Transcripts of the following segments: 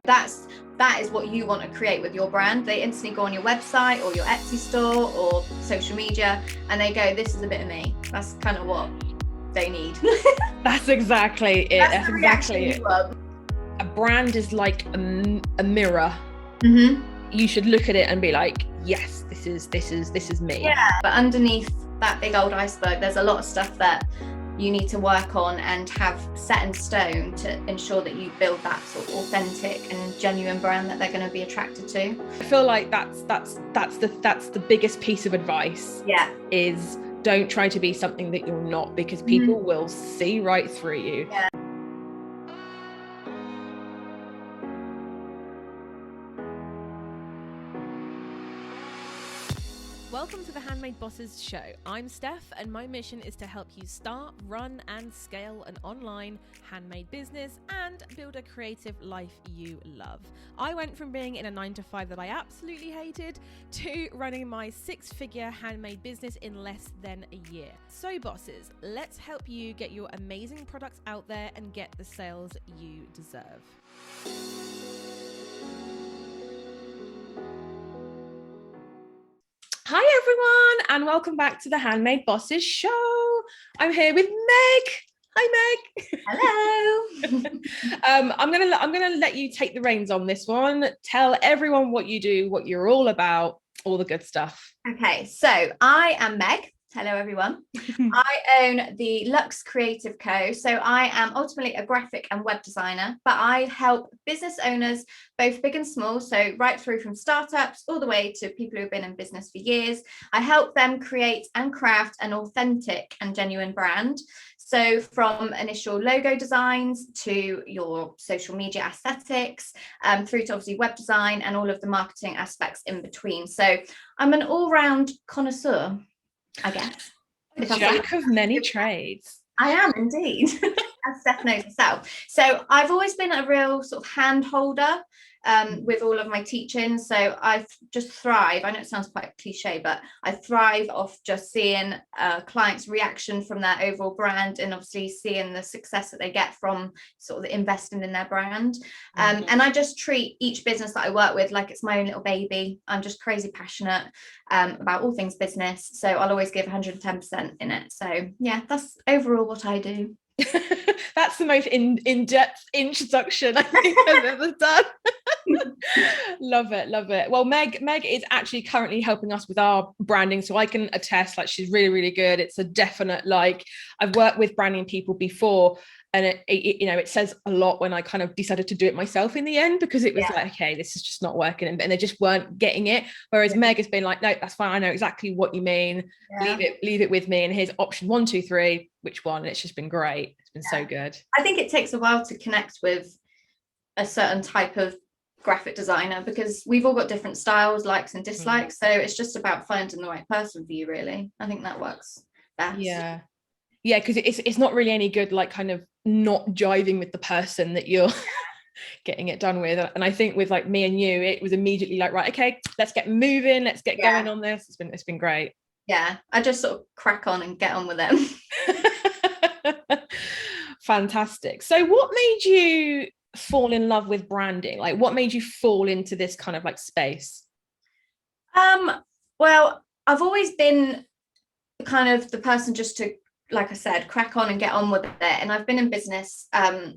That is what you want to create with your brand. They instantly go on your website or your Etsy store or social media and they go, this is a bit of me. That's kind of what they need. That's exactly it. That's exactly it. A brand is like a mirror. Mm-hmm. You should look at it and be like, yes, this is me. Yeah, but underneath that big old iceberg, there's a lot of stuff that you need to work on and have set in stone to ensure that you build that sort of authentic and genuine brand that they're going to be attracted to. I feel like that's the biggest piece of advice. Yeah, is don't try to be something that you're not, because people will see right through you. Yeah. Welcome to the Handmade Bosses show. I'm Steph and my mission is to help you start, run and scale an online handmade business and build a creative life you love. I went from being in a 9-to-5 that I absolutely hated to running my 6-figure handmade business in less than a year. So bosses, let's help you get your amazing products out there and get the sales you deserve. Hi everyone, and welcome back to the Handmade Bosses show. I'm here with Meg. Hi Meg. Hello. I'm gonna let you take the reins on this one. Tell everyone what you do, what you're all about, all the good stuff. Okay, so I am Meg. Hello everyone. I own the Luxe Creative Co. So I am ultimately a graphic and web designer, but I help business owners, both big and small, so right through from startups all the way to people who've been in business for years. I help them create and craft an authentic and genuine brand. So from initial logo designs to your social media aesthetics, through to obviously web design and all of the marketing aspects in between. So I'm an all-round connoisseur, I guess. A jack of many trades. I am indeed, as Steph knows herself. So I've always been a real sort of hand holder with all of my teaching. So I just thrive. I know it sounds quite cliche, but I thrive off just seeing clients' reaction from their overall brand and obviously seeing the success that they get from sort of investing in their brand. And I just treat each business that I work with like it's my own little baby. I'm just crazy passionate about all things business. So I'll always give 110% in it. So yeah, that's overall what I do. That's the most in-depth introduction I think I've ever done. Love it. Well, Meg is actually currently helping us with our branding, so I can attest, like, she's really good. It's a definite, like, I've worked with branding people before, and it says a lot when I kind of decided to do it myself in the end, because it was like, okay, this is just not working, and they just weren't getting it. Whereas Meg has been like, no, that's fine, I know exactly what you mean. Leave it with me, and here's option 1, 2, 3, which one? And it's just been great. It's been so good. I think it takes a while to connect with a certain type of graphic designer, because we've all got different styles, likes and dislikes. So it's just about finding the right person for you, really. I think that works best. Yeah, because it's not really any good, like, kind of not jiving with the person that you're getting it done with. And I think with like me and you, it was immediately like, right, okay, let's get moving, let's get going on this. It's been great. Yeah, I just sort of crack on and get on with it. Fantastic. So what made you fall in love with branding? Like, what made you fall into this kind of like space? Well, I've always been kind of the person just to, like I said, crack on and get on with it. And I've been in business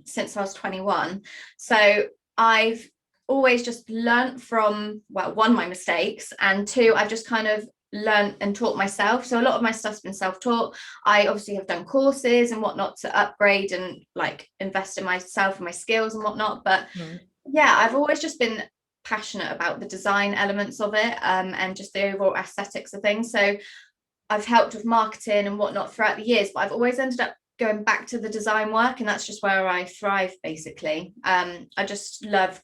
since I was 21. So I've always just learnt from, well, one, my mistakes, and two, I've just kind of learned and taught myself. So a lot of my stuff's been self-taught. I obviously have done courses and whatnot to upgrade and like invest in myself and my skills and whatnot. But yeah, I've always just been passionate about the design elements of it, and just the overall aesthetics of things. So I've helped with marketing and whatnot throughout the years, but I've always ended up going back to the design work, and that's just where I thrive, basically. I just love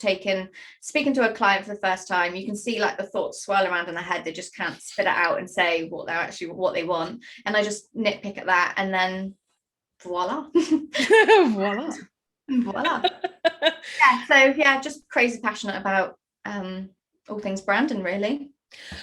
speaking to a client for the first time. You can see like the thoughts swirl around in their head. They just can't spit it out and say what they want. And I just nitpick at that, and then voila. Voila. Yeah, so yeah, just crazy passionate about all things branding, really.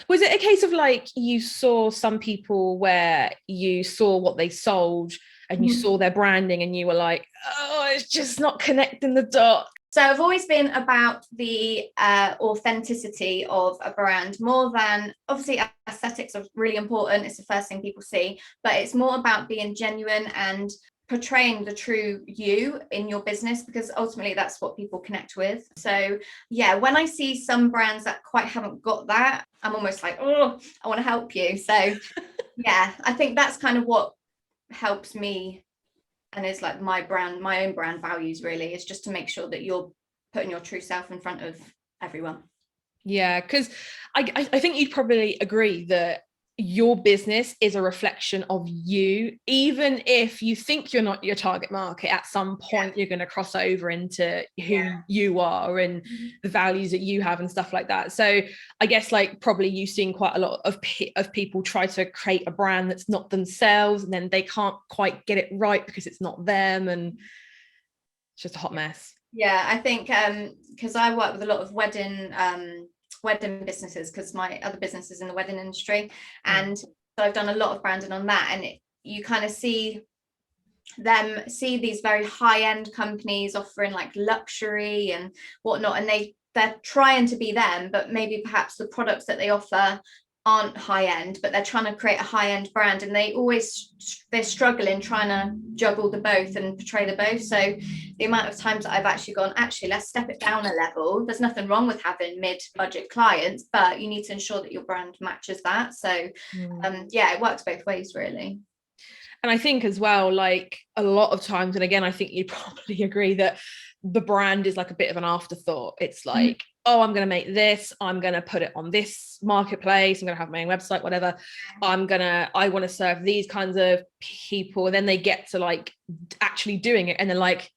Was it a case of like you saw some people where you saw what they sold and you saw their branding and you were like, oh, it's just not connecting the dots? So I've always been about the authenticity of a brand, more than, obviously aesthetics are really important. It's the first thing people see, but it's more about being genuine and portraying the true you in your business, because ultimately that's what people connect with. So yeah, when I see some brands that quite haven't got that, I'm almost like, oh, I want to help you. So yeah, I think that's kind of what helps me, and is like my own brand values really, is just to make sure that you're putting your true self in front of everyone. Yeah, because I think you'd probably agree that your business is a reflection of you. Even if you think you're not your target market, at some point you're going to cross over into who you are and the values that you have and stuff like that. So I guess like probably you've seen quite a lot of people try to create a brand that's not themselves, and then they can't quite get it right because it's not them, and it's just a hot mess. Yeah, I think because I work with a lot of wedding businesses, because my other business is in the wedding industry, and so I've done a lot of branding on that, and you kind of see these very high-end companies offering like luxury and whatnot, and they're trying to be them, but maybe perhaps the products that they offer aren't high-end, but they're trying to create a high-end brand, and they're struggling trying to juggle the both and portray the both. So the amount of times that I've actually gone, let's step it down a level. There's nothing wrong with having mid-budget clients, but you need to ensure that your brand matches that. So yeah, it works both ways really. And I think as well, like a lot of times, and again, I think you probably agree that the brand is like a bit of an afterthought. It's like, oh, I'm going to make this, I'm going to put it on this marketplace, I'm going to have my own website, whatever. I want to serve these kinds of people. And then they get to like actually doing it. And they're like,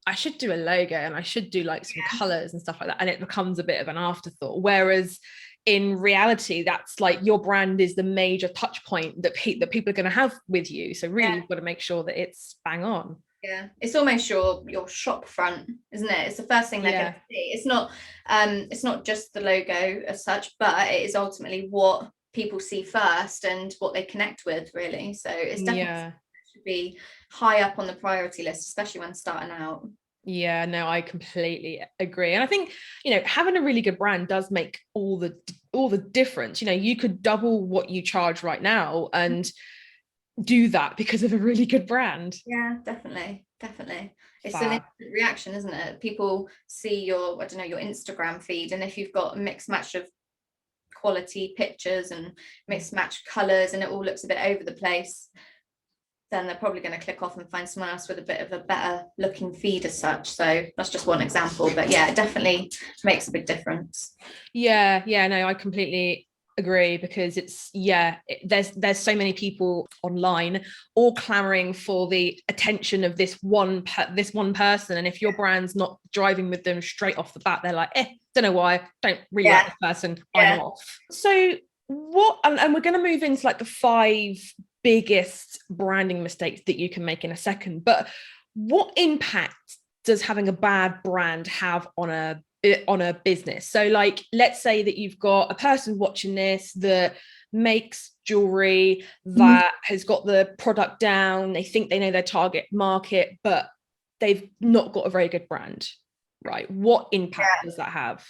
I should do a logo and I should do like some colors and stuff like that. And it becomes a bit of an afterthought. Whereas in reality, that's like your brand is the major touch point that people are going to have with you. So really you've got to make sure that it's bang on. Yeah, it's almost your shop front, isn't it? It's the first thing they're going to see. It's not just the logo as such, but it is ultimately what people see first and what they connect with really. So it's definitely should be high up on the priority list, especially when starting out. Yeah, no, I completely agree. And I think, having a really good brand does make all the difference. You could double what you charge right now and do that because of a really good brand. Yeah, definitely. It's an instant reaction, isn't it? People see your Instagram feed, and if you've got a mixed match of quality pictures and mixed match colors and it all looks a bit over the place, then they're probably going to click off and find someone else with a bit of a better looking feed as such. So that's just one example, but yeah, it definitely makes a big difference. Yeah, no, I completely agree, because there's so many people online all clamoring for the attention of this one person, and if your brand's not driving with them straight off the bat, they're like, don't know why, don't really like this person, I'm off. So what, and we're going to move into like the 5 biggest branding mistakes that you can make in a second, but what impact does having a bad brand have on a business? So like, let's say that you've got a person watching this that makes jewelry, that has got the product down, they think they know their target market, but they've not got a very good brand, right? What impact does that have?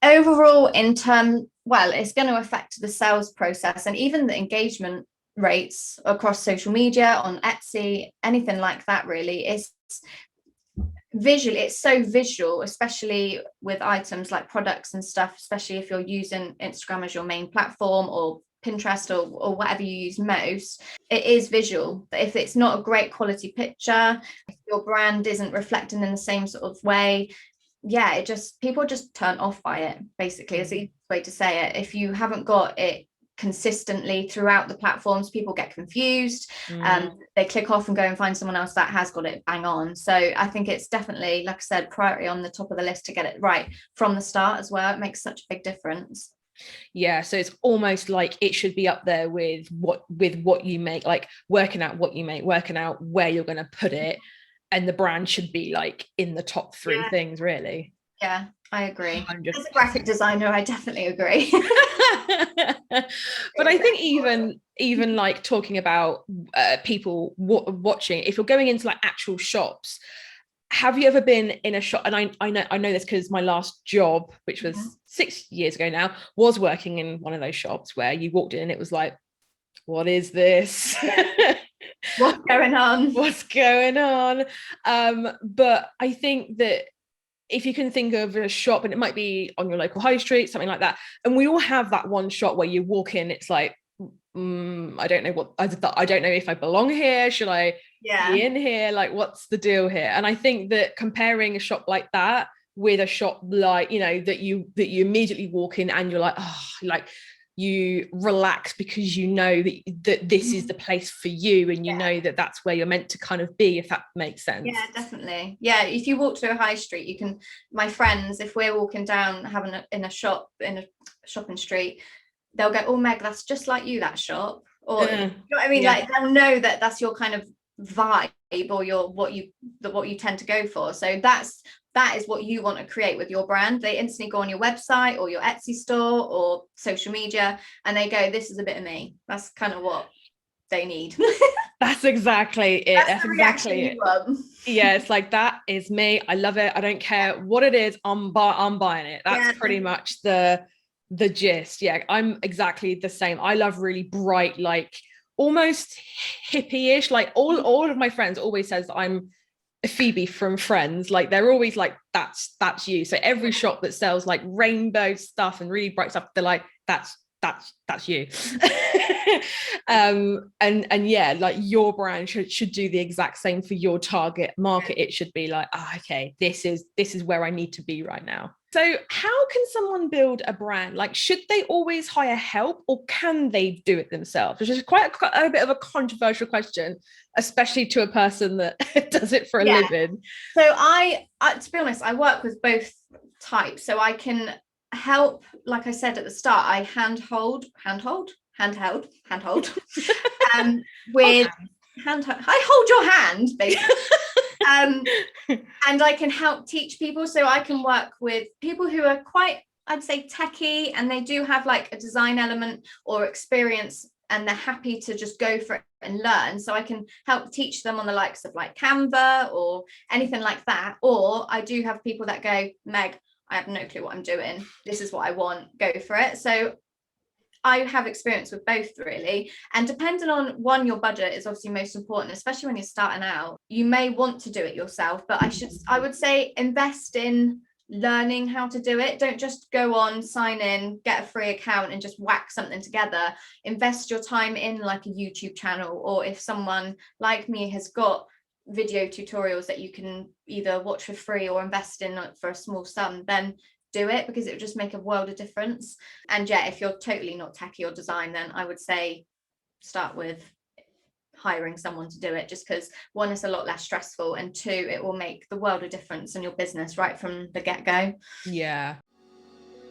Overall, it's going to affect the sales process and even the engagement rates across social media, on Etsy, anything like that really. It's so visual, especially with items like products and stuff, especially if you're using Instagram as your main platform, or Pinterest, or whatever you use most. It is visual. But if it's not a great quality picture, if your brand isn't reflecting in the same sort of way, people just turn off by it, basically, is the easiest way to say it. If you haven't got it consistently throughout the platforms, people get confused, they click off and go and find someone else that has got it bang on. So I think it's definitely, like I said, priority on the top of the list to get it right from the start as well. It makes such a big difference. Yeah, so it's almost like it should be up there with what you make, like working out what you make, working out where you're going to put it, and the brand should be like in the top 3 things really. Yeah, I agree. As a graphic designer, I definitely agree. But I think even like talking about people watching, if you're going into like actual shops, have you ever been in a shop? And I know this because my last job, which was 6 years ago now, was working in one of those shops where you walked in and it was like, what is this? What's going on? What's going on? But I think that if you can think of a shop, and it might be on your local high street, something like that, and we all have that one shop where you walk in, it's like, I don't know I don't know if I belong here. Should I be in here? Like, what's the deal here? And I think that comparing a shop like that with a shop like, you know, that you immediately walk in and you're like, oh, like you relax because you know that this is the place for you, and you know that that's where you're meant to kind of be, if that makes sense. Yeah, definitely. Yeah, if you walk to a high street, you can, my friends, if we're walking down in a shopping street, they'll go, oh Meg, that's just like you, that shop. Or you know what I mean? Like they'll know that that's your kind of vibe, or your what you tend to go for. So that is what you want to create with your brand. They instantly go on your website or your Etsy store or social media and they go, this is a bit of me. That's kind of what they need. That's exactly it. That's exactly it. Yeah, it's like, that is me. I love it. I don't care what it is. I'm buying it. That's pretty much the gist. Yeah, I'm exactly the same. I love really bright, like almost hippie-ish. Like all of my friends always says that I'm Phoebe from Friends. Like they're always like, that's you. So every shop that sells like rainbow stuff and really bright stuff, they're like, that's you. And yeah, like your brand should do the exact same for your target market. It should be like, okay, this is where I need to be right now. So how can someone build a brand? Like, should they always hire help, or can they do it themselves? Which is quite a bit of a controversial question, especially to a person that does it for a living. So I to be honest, I work with both types. So I can help, like I said at the start, I handhold with I hold your hand basically. And I can help teach people. So I can work with people who are quite, I'd say, techie, and they do have like a design element or experience, and they're happy to just go for it and learn. So I can help teach them on the likes of like Canva or anything like that. Or I do have people that go, Meg, I have no clue what I'm doing. This is what I want. Go for it. So I have experience with both, really. And depending on your budget is obviously most important, especially when you're starting out. You may want to do it yourself, but I would say invest in learning how to do it. Don't just go on, sign in, get a free account and just whack something together. Invest your time in like a YouTube channel, or if someone like me has got video tutorials that you can either watch for free or invest in for a small sum, then do it, because it would just make a world of difference. And yeah, if you're totally not techie or design, then I would say start with hiring someone to do it, just because one, it's a lot less stressful, and two, it will make the world of difference in your business right from the get-go. Yeah.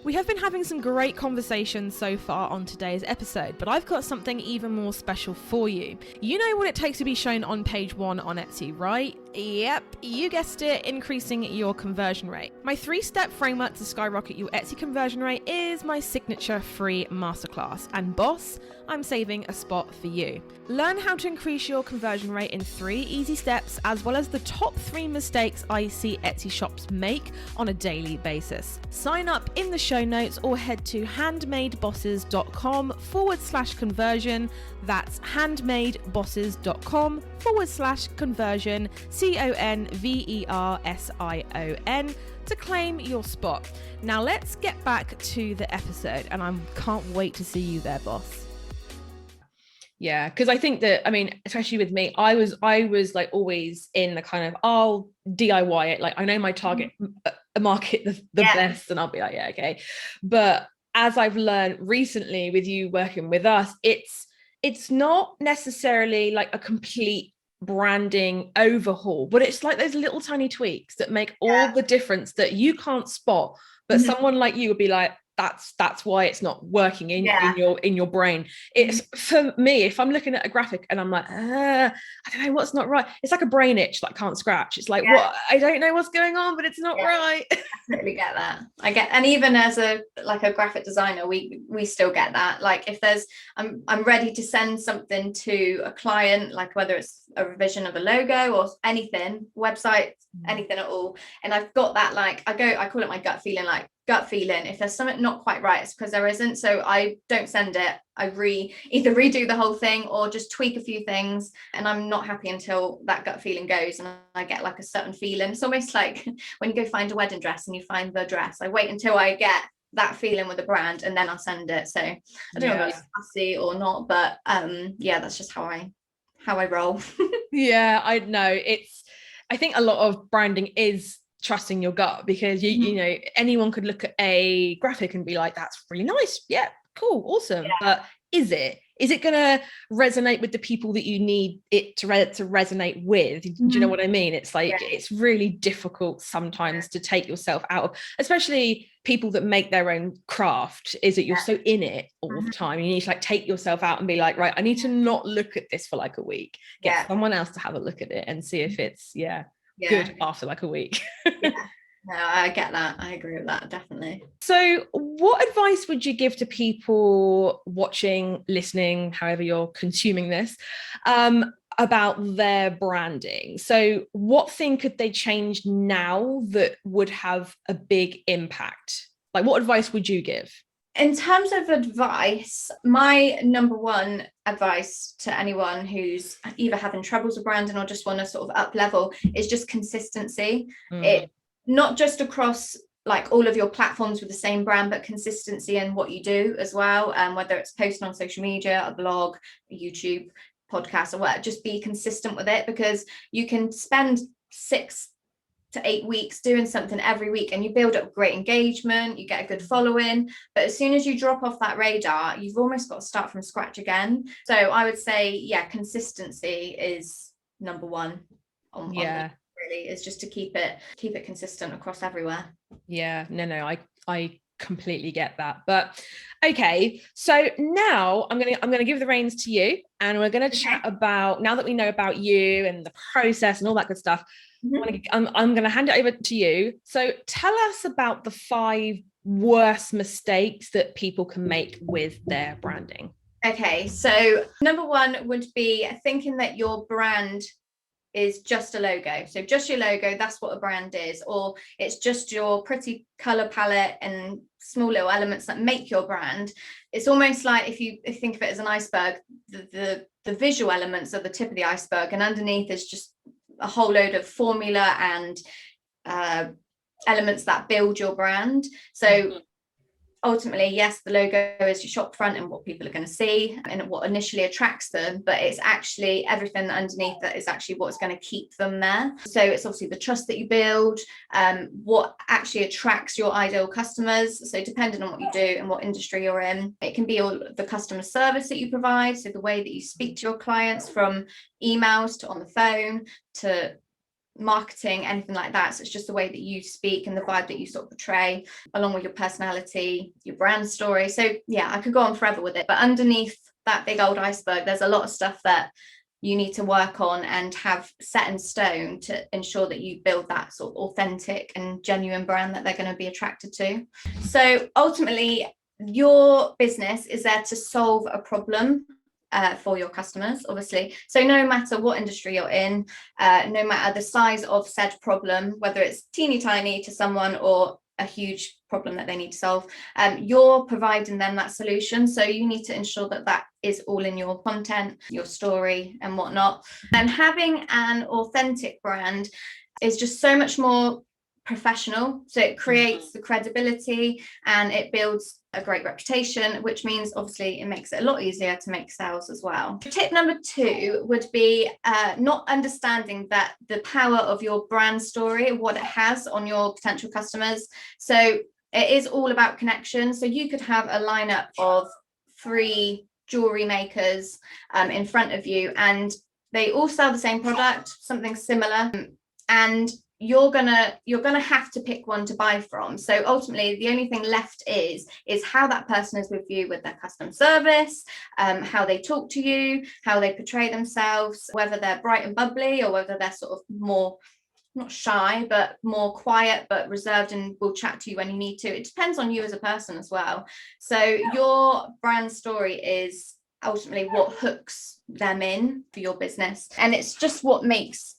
We have been having some great conversations so far on today's episode, but I've got something even more special for you. You know what it takes to be shown on page 1 on Etsy, right? Yep, you guessed it, increasing your conversion rate. My 3-step framework to skyrocket your Etsy conversion rate is my signature free masterclass. And boss, I'm saving a spot for you. Learn how to increase your conversion rate in 3 easy steps, as well as the top 3 mistakes I see Etsy shops make on a daily basis. Sign up in the show notes or head to handmadebosses.com/conversion. That's handmadebosses.com/conversion, CONVERSION, to claim your spot. Now let's get back to the episode, and I can't wait to see you there, boss. Yeah, because I think that, I mean, especially with me, I was like always in the kind of, I'll DIY it. Like, I know my target market the best, and I'll be like, yeah, okay. But as I've learned recently with you working with us, it's not necessarily like a complete branding overhaul, but it's like those little tiny tweaks that make all the difference that you can't spot, but someone like you would be like, that's why it's not working in your brain. It's, for me, if I'm looking at a graphic and I'm like, I don't know what's not right, it's like a brain itch that I can't scratch. It's like, what, I don't know what's going on, but it's not right. I totally get that. And even as a graphic designer, we still get that. Like, if there's I'm ready to send something to a client, like whether it's a revision of a logo or anything, website, anything at all, and I've got that, like, I call it my gut feeling, like gut feeling. If there's something not quite right, it's because there isn't. So I don't send it. I either redo the whole thing or just tweak a few things, and I'm not happy until that gut feeling goes and I get like a certain feeling. It's almost like when you go find a wedding dress and you find the dress. I wait until I get that feeling with the brand and then I'll send it. So I don't know if it's fussy or not, but yeah, that's just how I roll. Yeah, I know. I think a lot of branding is trusting your gut, because you know, anyone could look at a graphic and be like, that's really nice, yeah, cool, awesome, but is it gonna resonate with the people that you need it to resonate with? Do you know what I mean? It's like, it's really difficult sometimes to take yourself out of, especially people that make their own craft, is that you're so in it all the time. You need to like take yourself out and be like, right, I need to not look at this for like a week, get someone else to have a look at it and see if it's good after like a week. No, I get that. I agree with that, definitely. So what advice would you give to people watching, listening, however you're consuming this, about their branding? So what thing could they change now that would have a big impact? Like, what advice would you give? In terms of advice, my number one advice to anyone who's either having troubles with branding or just want to sort of up level is just consistency. It not just across like all of your platforms with the same brand, but consistency in what you do as well. Whether it's posting on social media, a blog, a YouTube, podcast, or what, just be consistent with it, because you can spend 6 to 8 weeks doing something every week and you build up great engagement, you get a good following, but as soon as you drop off that radar, you've almost got to start from scratch again. So I would say, consistency is number one on really, is just to keep it consistent across everywhere. I completely get that. But okay, so now I'm gonna give the reins to you, and we're gonna chat about, now that we know about you and the process and all that good stuff, I'm gonna hand it over to you. So tell us about the 5 worst mistakes that people can make with their branding. Okay, so number 1 would be thinking that your brand is just a logo. So just your logo, that's what a brand is, or it's just your pretty color palette and small little elements that make your brand. It's almost like if you think of it as an iceberg, the visual elements are the tip of the iceberg, and underneath is just a whole load of formula and elements that build your brand. So ultimately, yes, the logo is your shop front and what people are going to see and what initially attracts them, but it's actually everything underneath that is actually what's going to keep them there. So it's obviously the trust that you build, what actually attracts your ideal customers. So depending on what you do and what industry you're in, it can be all the customer service that you provide, so the way that you speak to your clients, from emails to on the phone to marketing, anything like that. So it's just the way that you speak and the vibe that you sort of portray, along with your personality, your brand story. So yeah, I could go on forever with it, but underneath that big old iceberg, there's a lot of stuff that you need to work on and have set in stone to ensure that you build that sort of authentic and genuine brand that they're going to be attracted to. So ultimately, your business is there to solve a problem for your customers, obviously. So no matter what industry you're in, no matter the size of said problem, whether it's teeny tiny to someone or a huge problem that they need to solve, you're providing them that solution. So you need to ensure that that is all in your content, your story and whatnot. And having an authentic brand is just so much more professional. So it creates the credibility and it builds a great reputation, which means obviously it makes it a lot easier to make sales as well. Tip number 2 would be not understanding that the power of your brand story, what it has on your potential customers. So it is all about connection. So you could have a lineup of 3 jewelry makers in front of you, and they all sell the same product, something similar, and you're gonna have to pick one to buy from. So ultimately, the only thing left is how that person is with you, with their customer service, how they talk to you, how they portray themselves, whether they're bright and bubbly or whether they're sort of more, not shy, but more quiet but reserved and will chat to you when you need to. It depends on you as a person as well. So your brand story is ultimately what hooks them in for your business. And it's just what makes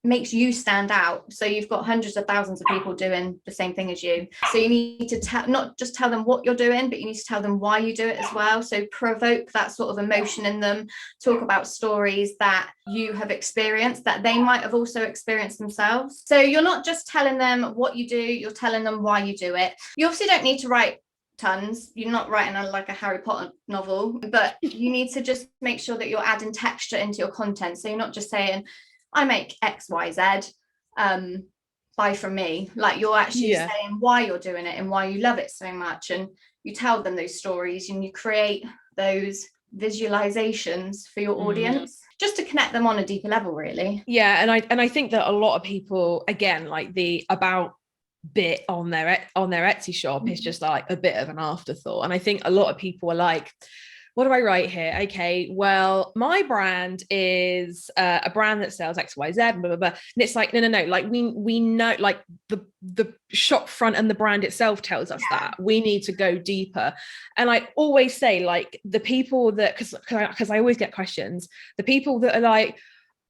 you stand out. So you've got hundreds of thousands of people doing the same thing as you, so you need to not just tell them what you're doing, but you need to tell them why you do it as well. So provoke that sort of emotion in them, talk about stories that you have experienced that they might have also experienced themselves. So you're not just telling them what you do, you're telling them why you do it. You obviously don't need to write tons, you're not writing like a Harry Potter novel, but you need to just make sure that you're adding texture into your content. So you're not just saying, I make XYZ, buy from me. Like, you're actually saying why you're doing it and why you love it so much, and you tell them those stories and you create those visualizations for your audience, just to connect them on a deeper level, really. And I think that a lot of people, again, like the about bit on their Etsy shop is just like a bit of an afterthought. And I think a lot of people are like, what do I write here? Okay, well, my brand is a brand that sells XYZ, blah, blah, blah. And it's like, no. Like, we know, like, the shop front and the brand itself tells us that. We need to go deeper. And I always say, like, the people that, because I always get questions, the people that are like,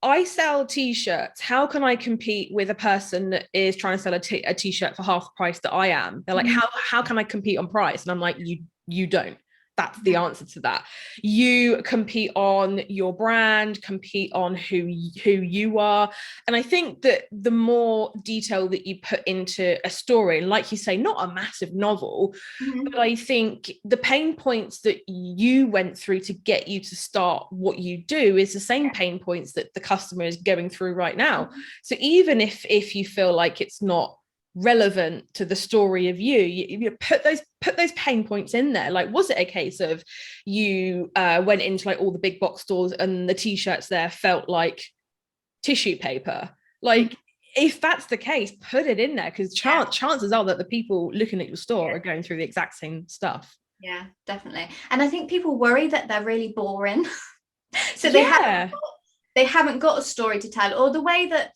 I sell t-shirts, how can I compete with a person that is trying to sell a t-shirt for half the price that I am? They're like, how can I compete on price? And I'm like, you don't. That's the answer to that. You compete on your brand, compete on who you are. And I think that the more detail that you put into a story, and like you say, not a massive novel, but I think the pain points that you went through to get you to start what you do is the same pain points that the customer is going through right now. So even if you feel like it's not relevant to the story of you put those pain points in there. Like, was it a case of you went into like all the big box stores and the t-shirts there felt like tissue paper? Like, if that's the case, put it in there, because chances are that the people looking at your store are going through the exact same stuff. Yeah, definitely. And I think people worry that they're really boring. So they haven't got a story to tell, or the way that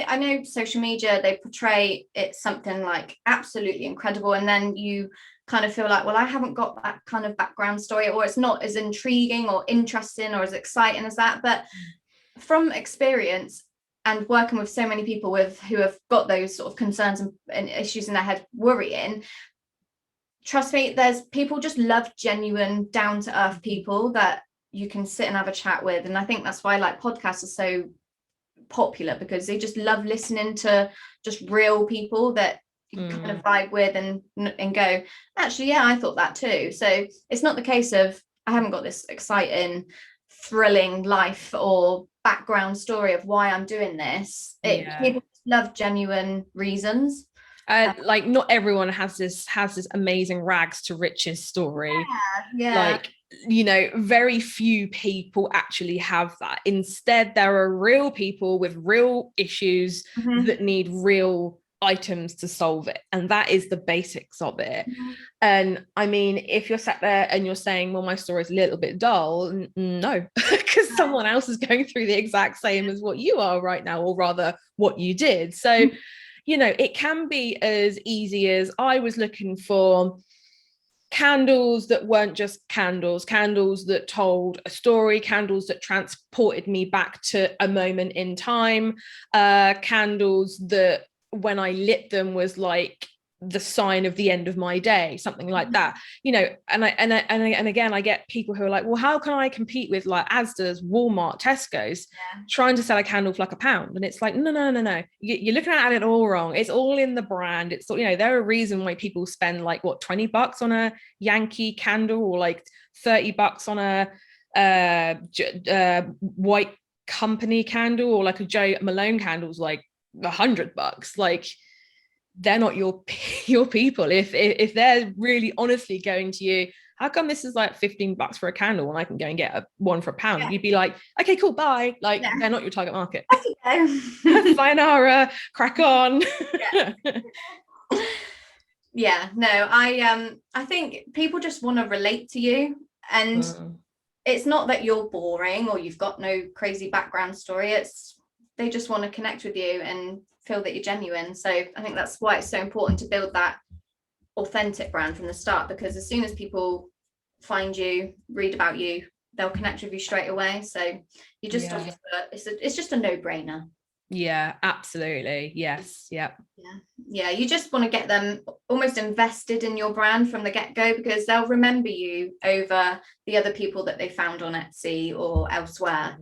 I know social media, they portray it's something like absolutely incredible, and then you kind of feel like, well, I haven't got that kind of background story, or it's not as intriguing or interesting or as exciting as that. But from experience and working with so many people who have got those sort of concerns and issues in their head, worrying, trust me, there's people just love genuine, down to earth people that you can sit and have a chat with. And I think that's why like podcasts are so popular, because they just love listening to just real people that you kind of vibe with and go, actually, yeah, I thought that too. So it's not the case of I haven't got this exciting, thrilling life or background story of why I'm doing this. People love genuine reasons. Like, not everyone has this amazing rags to riches story. Like, you know, very few people actually have that. Instead, there are real people with real issues that need real items to solve it, and that is the basics of it. And I mean, if you're sat there and you're saying, well, my story is a little bit dull, no, because someone else is going through the exact same as what you are right now, or rather what you did. So you know, it can be as easy as I was looking for candles that weren't just candles that told a story, candles that transported me back to a moment in time, candles that when I lit them was like the sign of the end of my day, something like that, you know. And again, I get people who are like, well, how can I compete with like Asda's, Walmart, Tesco's, trying to sell a candle for like £1? And it's like, no, you're looking at it all wrong. It's all in the brand. It's, you know, there are a reason why people spend like what, $20 on a Yankee candle, or like $30 on a White Company candle, or like a Joe Malone candle's like $100. Like, they're not your people. If they're really honestly going to you, how come this is like $15 for a candle when I can go and get one for £1? You'd be like, okay, cool, bye. Like, they're not your target market. Sayonara, crack on. I think people just want to relate to you, and it's not that you're boring or you've got no crazy background story. It's they just want to connect with you and feel that you're genuine. So I think that's why it's so important to build that authentic brand from the start, because as soon as people find you, read about you, they'll connect with you straight away. So you just it's just a no-brainer. Yeah, absolutely. Yes. Yeah. Yeah, you just want to get them almost invested in your brand from the get-go, because they'll remember you over the other people that they found on Etsy or elsewhere.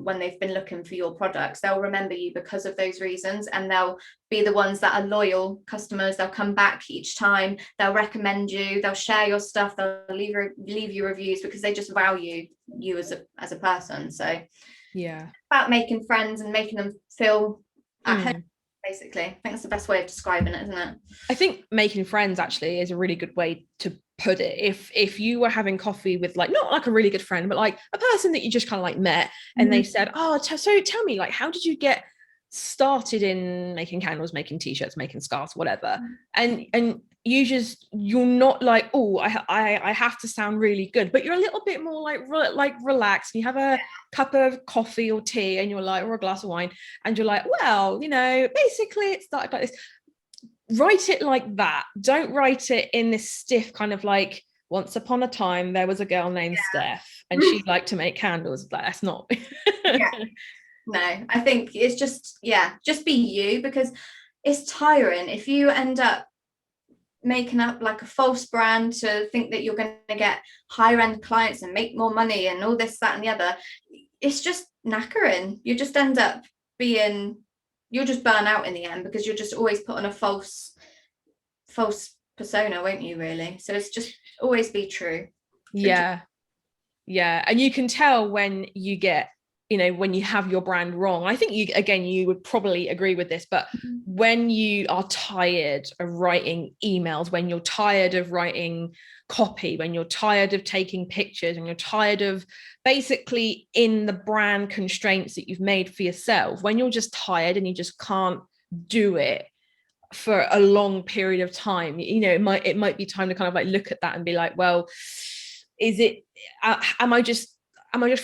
When they've been looking for your products, they'll remember you because of those reasons, and they'll be the ones that are loyal customers. They'll come back each time, they'll recommend you, they'll share your stuff, they'll leave you reviews, because they just value you as a person. So yeah, about making friends and making them feel at home, basically. I think that's the best way of describing it, isn't it? I think making friends actually is a really good way to put it. If you were having coffee with, like, not like a really good friend, but like a person that you just kind of like met, and they said, oh, so tell me, like, how did you get started in making candles, making t-shirts, making scarves, whatever, and you're not like, oh, I have to sound really good, but you're a little bit more like relaxed, and you have a cup of coffee or tea, and you're like, or a glass of wine, and you're like, well, basically it started like this. Write it like that. Don't write it in this stiff kind of like, once upon a time there was a girl named Steph and she liked to make candles. That's not No, I think it's just be you, because it's tiring if you end up making up like a false brand to think that you're going to get higher end clients and make more money and all this, that and the other. It's just knackering. You just end up you'll just burn out in the end, because you'll just always put on a false persona, won't you, really? So it's just always be true. Yeah, and you can tell when you get, when you have your brand wrong. I think you would probably agree with this, but when you are tired of writing emails, when you're tired of writing copy, when you're tired of taking pictures, and you're tired of basically in the brand constraints that you've made for yourself, when you're just tired and you just can't do it for a long period of time, it might be time to kind of like look at that and be like, well, am I just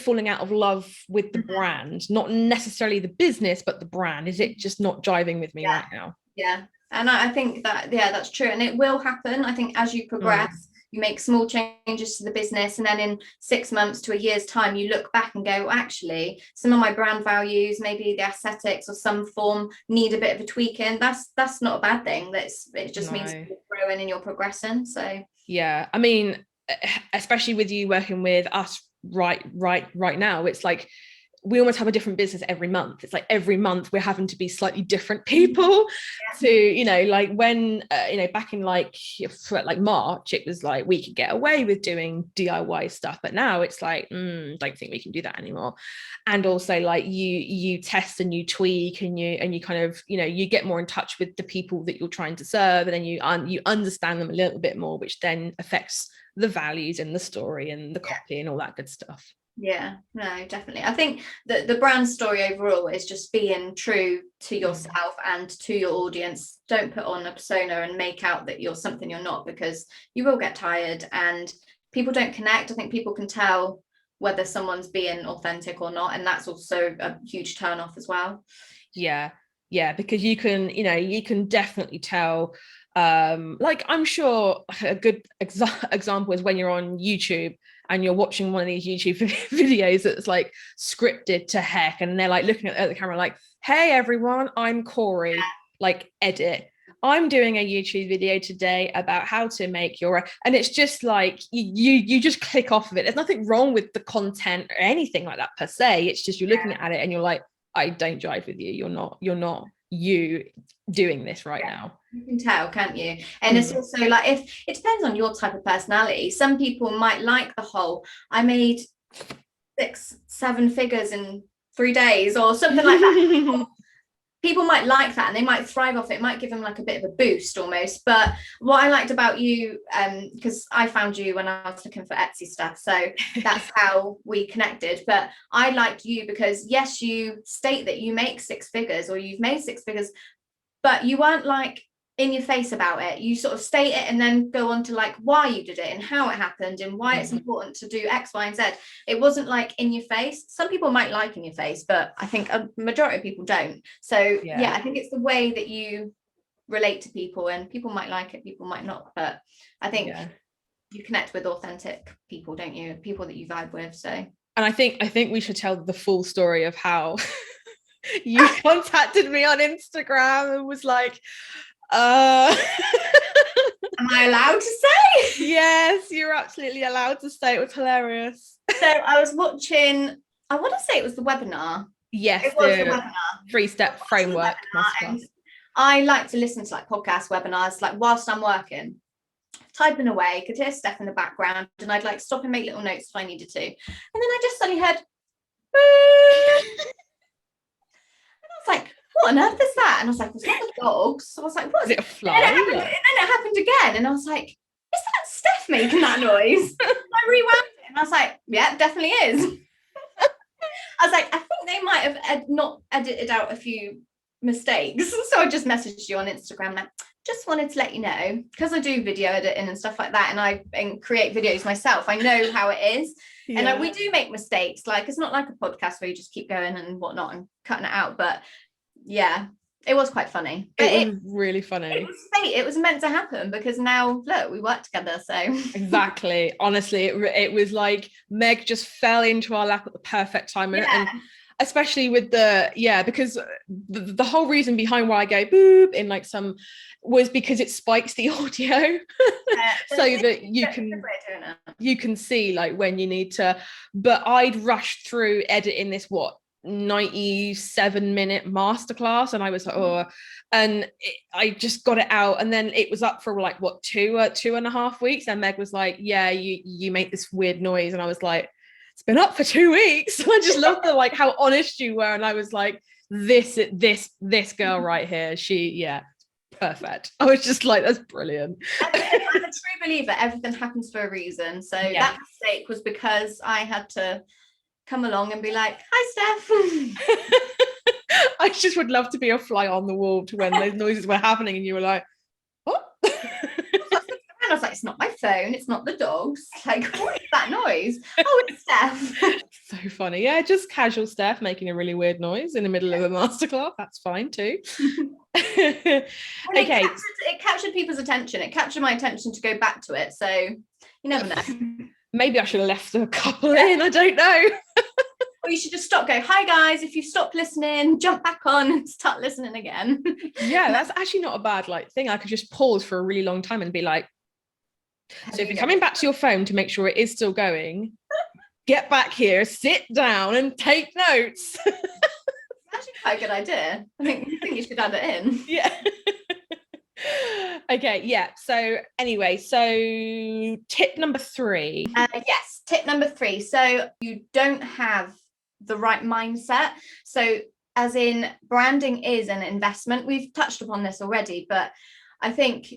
falling out of love with the brand, not necessarily the business, but the brand? Is it just not jiving with me right now? Yeah. And I think that, that's true. And it will happen. I think as you progress, you make small changes to the business, and then in 6 months to a year's time, you look back and go, actually, some of my brand values, maybe the aesthetics or some form, need a bit of a tweaking. That's not a bad thing. It just means you're growing and you're progressing. So yeah, I mean, especially with you working with us right now, it's like we almost have a different business every month. It's like every month we're having to be slightly different people to, like when, back in like March, it was like we could get away with doing DIY stuff, but now it's like, don't think we can do that anymore. And also like you test and you tweak and you kind of, you get more in touch with the people that you're trying to serve, and then you understand them a little bit more, which then affects the values and the story and the copy and all that good stuff. Yeah, no, definitely. I think that the brand story overall is just being true to yourself and to your audience. Don't put on a persona and make out that you're something you're not, because you will get tired and people don't connect. I think people can tell whether someone's being authentic or not, and that's also a huge turn off as well. Yeah, because you can definitely tell. Like I'm sure a good example is when you're on YouTube and you're watching one of these YouTube videos that's like scripted to heck, and they're like looking at the camera like, hey everyone, I'm Corey, like edit, I'm doing a YouTube video today about how to make and it's just like you just click off of it. There's nothing wrong with the content or anything like that per se. It's just you're looking at it and you're like, I don't jive with you. You're not you doing this right now. You can tell, can't you? And it's also like, if it depends on your type of personality. Some people might like the whole, I made 6-7 figures in 3 days or something like that. People might like that and they might thrive off it. It might give them like a bit of a boost almost. But what I liked about you, because I found you when I was looking for Etsy stuff, so that's how we connected. But I liked you because yes, you state that you make 6 figures or you've made 6 figures, but you weren't like in your face about it. You sort of state it and then go on to like why you did it and how it happened and why it's important to do X, Y, and Z. It wasn't like in your face. Some people might like in your face, but I think a majority of people don't. So yeah, I think it's the way that you relate to people, and people might like it, people might not. But I think you connect with authentic people, don't you? People that you vibe with. So, and I think we should tell the full story of how you contacted me on Instagram and was like, am I allowed to say? Yes, you're absolutely allowed to say. It was hilarious. So I was watching, I want to say it was the webinar. Yes, it was the webinar. 3-step framework. And I like to listen to like podcast webinars, like whilst I'm working, typing away, could hear Steph in the background, and I'd like stop and make little notes if I needed to. And then I just suddenly heard, and I was like, what on earth is that? And I was like, was that the dogs? So I was like, what is it? A fly? And then it happened again, and I was like, is that Steph making that noise? I rewound it, and I was like, yeah, it definitely is. I was like, I think they might have not edited out a few mistakes. So I just messaged you on Instagram, like, just wanted to let you know, because I do video editing and stuff like that, and I create videos myself. I know how it is. Yeah. And we do make mistakes. Like, it's not like a podcast where you just keep going and whatnot and cutting it out. But yeah, it was quite funny. But it was really funny. It was fate. It was meant to happen, because now look, we work together. So exactly. Honestly, it was like Meg just fell into our lap at the perfect time. And especially with because the whole reason behind why I go boop in like some was because it spikes the audio so that you can see like when you need to. But I'd rushed through editing this 97-minute masterclass, and I was like, I just got it out, and then it was up for like 2.5 weeks, and Meg was like, yeah, you make this weird noise, and I was like, it's been up for 2 weeks. I just love the like how honest you were, and I was like, this girl right here, perfect. I was just like, that's brilliant. I'm a true believer, everything happens for a reason. So that mistake was because I had to come along and be like, hi Steph. I just would love to be a fly on the wall to when those noises were happening and you were like, what? And I was like, it's not my phone, it's not the dogs. Like, what is that noise? Oh, it's Steph. So funny. Yeah, just casual Steph making a really weird noise in the middle of a masterclass. That's fine too. Okay. It captured people's attention. It captured my attention to go back to it. So you never know. Maybe I should have left a couple in. I don't know. Or you should just stop, go, hi guys, if you stop listening, jump back on and start listening again. Yeah, that's actually not a bad like thing. I could just pause for a really long time and be like, so if you're coming back to your phone to make sure it is still going, get back here, sit down and take notes. It's actually quite a good idea. I think you should add it in. Yeah. Okay, yeah. So anyway, so tip number 3. Yes, tip number 3. So you don't have the right mindset. So as in, branding is an investment. We've touched upon this already, but I think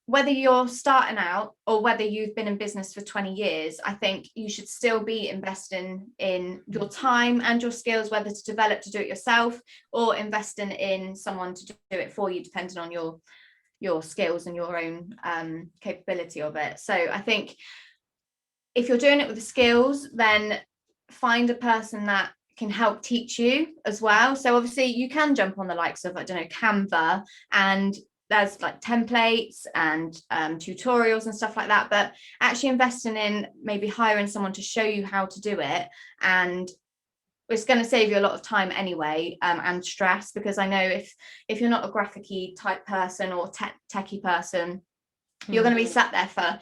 whether you're starting out or whether you've been in business for 20 years, I think you should still be investing in your time and your skills, whether to develop to do it yourself or investing in someone to do it for you, depending on your skills and your own capability of it. So I think if you're doing it with the skills, then find a person that can help teach you as well. So obviously you can jump on the likes of, I don't know, Canva, and there's like templates and tutorials and stuff like that, but actually investing in maybe hiring someone to show you how to do it, and it's going to save you a lot of time anyway, and stress, because I know if you're not a graphic-y type person or techie person, you're going to be sat there for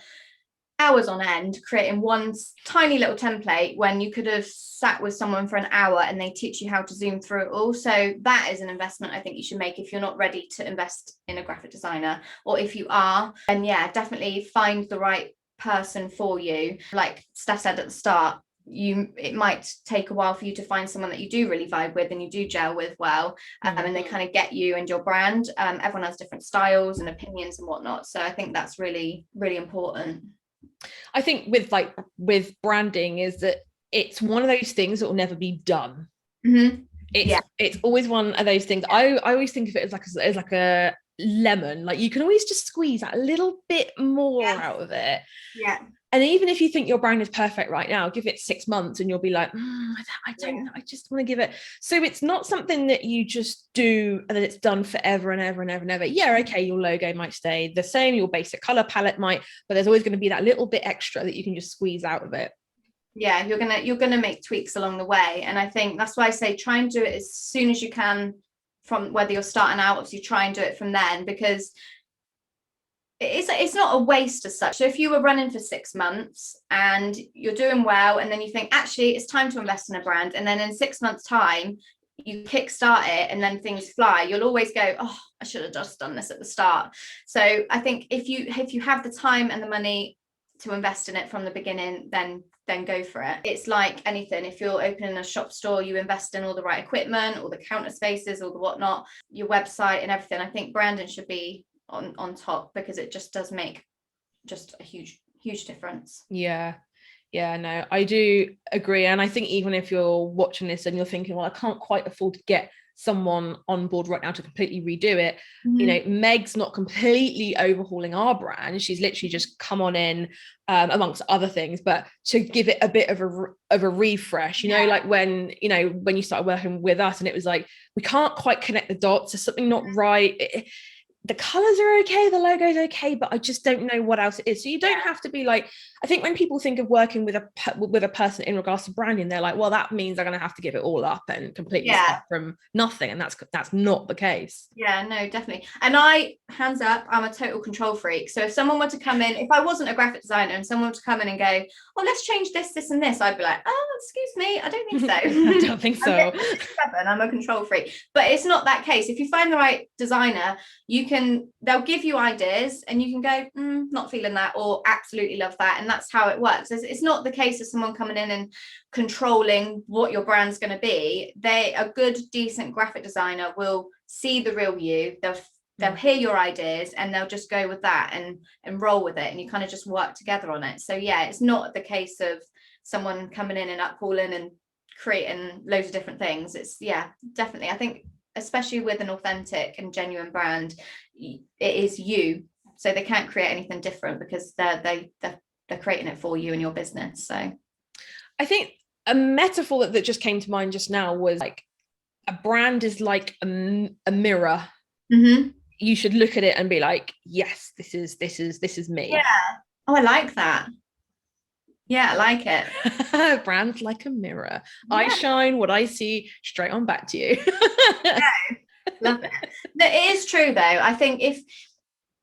hours on end creating one tiny little template when you could have sat with someone for an hour and they teach you how to zoom through it all. So that is an investment I think you should make if you're not ready to invest in a graphic designer, or if you are, then yeah, definitely find the right person for you. Like Steph said at the start, it might take a while for you to find someone that you do really vibe with and you do gel with well, and they kind of get you and your brand. Everyone has different styles and opinions and whatnot, so I think that's really, really important. I think with branding is that it's one of those things that will never be done. Mm-hmm. It's always one of those things. I always think of it as like a lemon. Like you can always just squeeze that little bit more out of it. Yeah. And even if you think your brand is perfect right now, give it 6 months and you'll be like, I don't know, I just want to give it. So it's not something that you just do and then it's done forever and ever and ever and ever. Yeah, okay, your logo might stay the same, your basic color palette might, but there's always going to be that little bit extra that you can just squeeze out of it. Yeah, you're gonna make tweaks along the way. And I think that's why I say try and do it as soon as you can, from whether you're starting out, obviously try and do it from then, because it's not a waste as such. So if you were running for 6 months and you're doing well, and then you think actually it's time to invest in a brand, and then in 6 months time you kickstart it and then things fly, you'll always go, oh, I should have just done this at the start. So I think if you have the time and the money to invest in it from the beginning, then go for it. It's like anything. If you're opening a shop store, you invest in all the right equipment, all the counter spaces, all the whatnot, your website and everything. I think branding should be on top, because it just does make just a huge difference. Yeah, no, I do agree. And I think even if you're watching this and you're thinking, well, I can't quite afford to get someone on board right now to completely redo it, you know, Meg's not completely overhauling our brand. She's literally just come on in amongst other things, but to give it a bit of a refresh, you know, like when you started working with us and it was like, we can't quite connect the dots, there's something not right. The colors are okay, the logo's okay, but I just don't know what else it is. So you don't have to be like, I think when people think of working with a person in regards to branding, they're like, well, that means I'm going to have to give it all up and completely start from nothing. And that's not the case. Yeah, no, definitely. And I, hands up, I'm a total control freak. So if someone were to come in, if I wasn't a graphic designer and someone were to come in and go, oh, let's change this and this, I'd be like, oh, excuse me, I don't think so. I don't think so. I'm a control freak. But it's not that case. If you find the right designer, they'll give you ideas and you can go, not feeling that, or absolutely love that. And that's how it works. It's not the case of someone coming in and controlling what your brand's going to be. A good, decent graphic designer will see the real you. They'll hear your ideas and they'll just go with that and roll with it. And you kind of just work together on it. So yeah, it's not the case of someone coming in and upcalling and creating loads of different things. It's definitely. I think especially with an authentic and genuine brand, it is you. So they can't create anything different because they're creating it for you and your business. So I think a metaphor that just came to mind just now was like, a brand is like a mirror. You should look at it and be like, yes, this is me. Yeah. Oh, I like that. Yeah, I like it. Brand's like a mirror. Yeah. I shine what I see straight on back to you. Yeah, love it. No, it is true though. I think if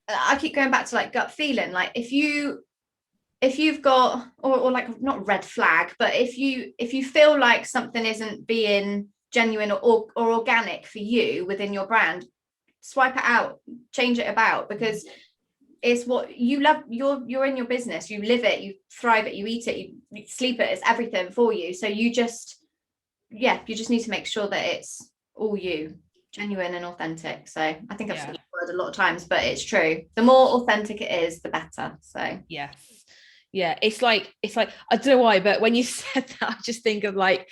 I keep going back to like gut feeling, like if you've got or like not red flag, but if you feel like something isn't being genuine or organic for you within your brand, swipe it out, change it about, because it's what you love. You're in your business, you live it, you thrive it, you eat it, you sleep it, it's everything for you. So you just need to make sure that it's all you, genuine and authentic. So I think I've said that word a lot of times, but it's true. The more authentic it is, the better. So yes. Yeah, it's like I don't know why, but when you said that, I just think of like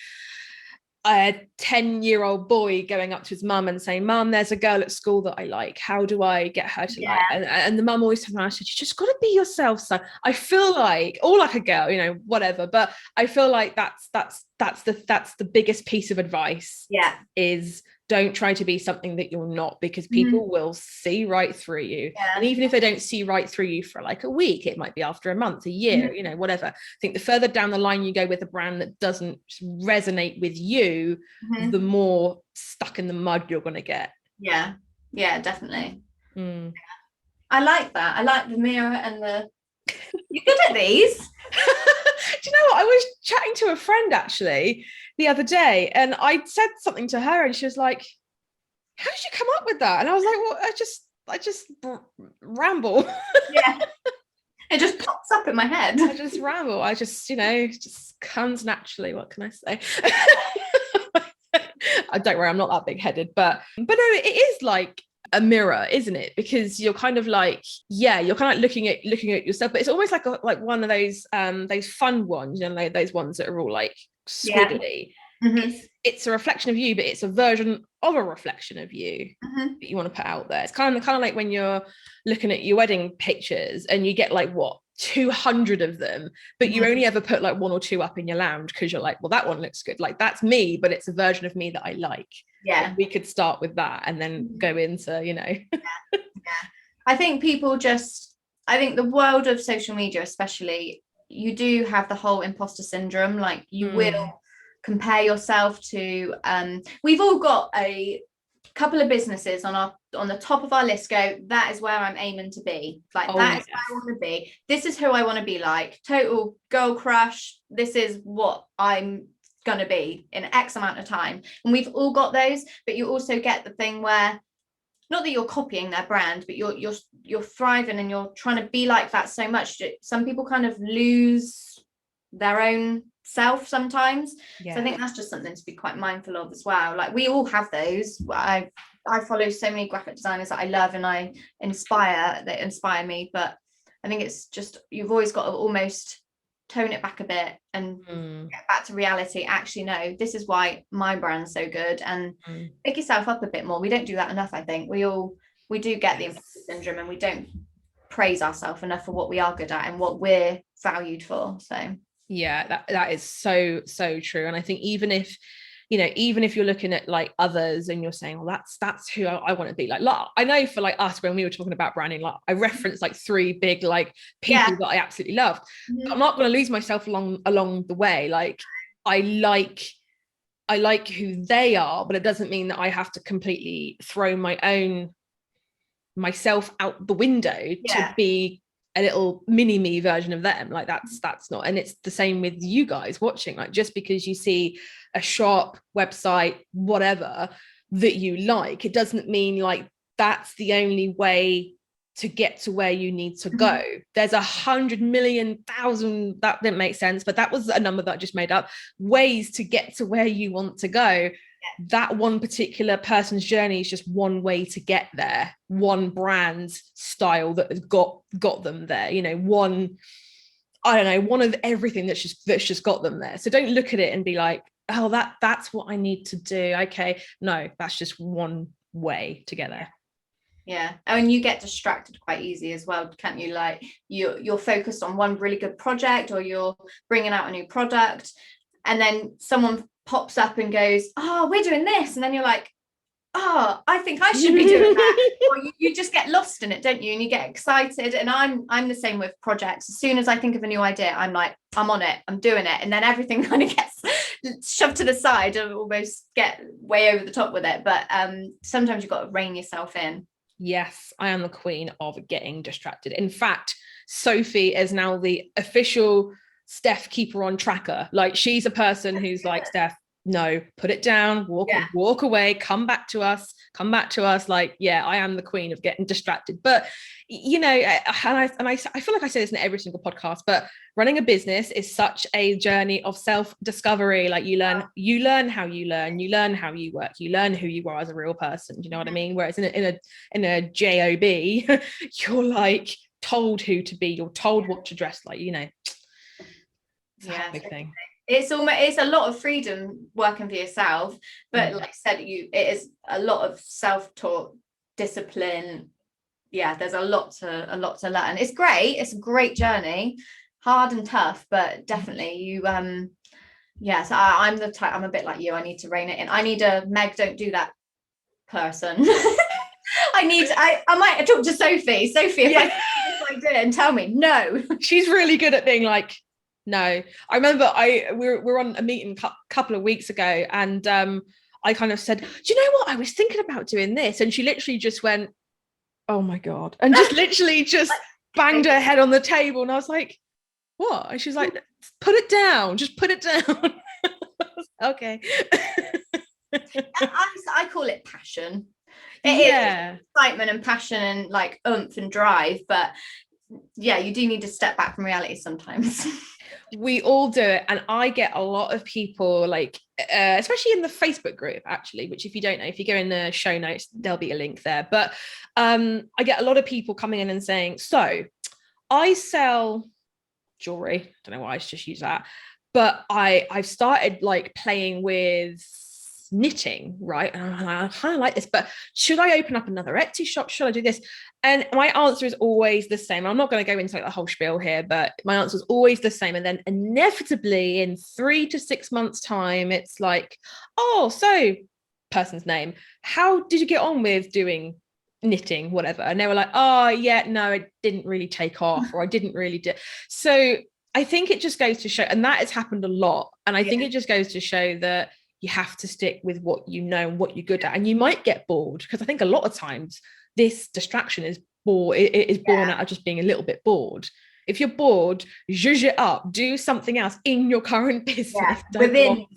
a 10-year-old boy going up to his mum and saying, Mum, there's a girl at school that I like. How do I get her to like? And the mum always turned around and said, you just got to be yourself, son. I feel like, or like a girl, whatever. But I feel like that's the biggest piece of advice. Yeah, is don't try to be something that you're not, because people will see right through you. Yeah. And even if they don't see right through you for like a week, it might be after a month, a year, whatever. I think the further down the line you go with a brand that doesn't resonate with you, the more stuck in the mud you're going to get. Yeah, definitely. I like that. I like the mirror and the you're good at these. Do you know what? I was chatting to a friend actually the other day, and I said something to her, and she was like, "How did you come up with that?" And I was like, "Well, I just ramble." Yeah, it just pops up in my head. I just ramble. I just, it just comes naturally. What can I say? I don't worry, I'm not that big-headed, but no, it is like a mirror, isn't it? Because you're kind of like, you're kind of looking at yourself, but it's almost like one of those fun ones, those ones that are all like squiggly. It's a reflection of you, but it's a version of a reflection of you that you want to put out there. It's kind of like when you're looking at your wedding pictures and you get like 2 200 of them, but you only ever put like 1 or 2 up in your lounge because you're like, well, that one looks good, like that's me, but it's a version of me that I like. Yeah, we could start with that and then go into, you know. yeah. I think I think the world of social media especially, you do have the whole imposter syndrome, like you will compare yourself to we've all got a couple of businesses on the top of our list, go, that is where I'm aiming to be, like that is where I want to be, this is who I want to be, like total girl crush, this is what I'm gonna be in X amount of time. And we've all got those, but you also get the thing where, not that you're copying their brand, but you're thriving and you're trying to be like that so much. Some people kind of lose their own self sometimes. So I think that's just something to be quite mindful of as well. Like we all have those. I follow so many graphic designers that I love and I inspire, that inspire me, but I think it's just, you've always got to almost tone it back a bit and get back to reality. Actually, no, this is why my brand's so good, and pick yourself up a bit more. We don't do that enough. I think we do get the imposter syndrome, and we don't praise ourselves enough for what we are good at and what we're valued for. So yeah, that is so true. And I think even if you're looking at like others and you're saying, well, that's who I want to be, like I know for like us, when we were talking about branding, like I referenced like 3 big like people that I absolutely love. I'm not going to lose myself along the way. Like I like who they are, but it doesn't mean that I have to completely throw myself out the window to be a little mini me version of them. Like that's not. And it's the same with you guys watching, like just because you see a shop, website, whatever that you like, it doesn't mean like that's the only way to get to where you need to go. There's 100,000,000, that didn't make sense, but that was a number that I just made up, ways to get to where you want to go. That one particular person's journey is just one way to get there, one brand style that has got them there, you know, one of everything that's just got them there. So don't look at it and be like, oh, that's what I need to do. Okay, no, that's just one way to get there. Yeah, and you get distracted quite easy as well, can't you? Like you're focused on one really good project, or you're bringing out a new product, and then someone pops up and goes, oh, we're doing this, and then you're like, oh, I think I should be doing that. Or you just get lost in it, don't you? And you get excited. And I'm the same with projects. As soon as I think of a new idea, I'm like, I'm on it, I'm doing it, and then everything kind of gets shoved to the side and almost get way over the top with it. But sometimes you've got to rein yourself in. Yes, I am the queen of getting distracted. In fact, Sophie is now the official Steph keeper on tracker. Like she's a person who's like, Steph, no, put it down, walk away, come back to us. Like, yeah, I am the queen of getting distracted. But you know, and I feel like I say this in every single podcast, but running a business is such a journey of self-discovery. Like you learn how you learn how you work, you learn who you are as a real person. Do you know what I mean? Whereas in a job, you're like told who to be, you're told what to dress like, you know. It's a big thing. It's a lot of freedom working for yourself, but like I said, it is a lot of self-taught discipline. Yeah, there's a lot to learn. It's great. It's a great journey, hard and tough, but definitely you. So I'm the type. I'm a bit like you. I need to rein it in. I need a Meg. Don't do that person. I might talk to Sophie. Sophie, if I did, and tell me no. She's really good at being like, no. I remember we were on a meeting a couple of weeks ago, and I kind of said, do you know what, I was thinking about doing this, and she literally just went, oh my god, and just literally just banged her head on the table, and I was like, what? And she's like, put it down, just put it down. Okay. I call it passion. It is excitement and passion and like oomph and drive, but yeah, you do need to step back from reality sometimes. We all do it, and I get a lot of people like especially in the Facebook group, actually, which if you don't know, if you go in the show notes, there'll be a link there, but I get a lot of people coming in and saying, so I sell jewelry, don't know why I just use that, but I've started like playing with knitting, right? And I kind of like this, but should I open up another Etsy shop? Should I do this? And my answer is always the same. I'm not going to go into like the whole spiel here, but my answer is always the same. And then inevitably in 3 to 6 months time, it's like, oh, so person's name, how did you get on with doing knitting, whatever? And they were like, oh yeah, no, it didn't really take off, or I didn't really do. So I think it just goes to show, and that has happened a lot. And I think it just goes to show that you have to stick with what you know and what you're good at. And you might get bored, because I think a lot of times this distraction is born out of just being a little bit bored. If you're bored, zhuzh it up, do something else in your current business. Within your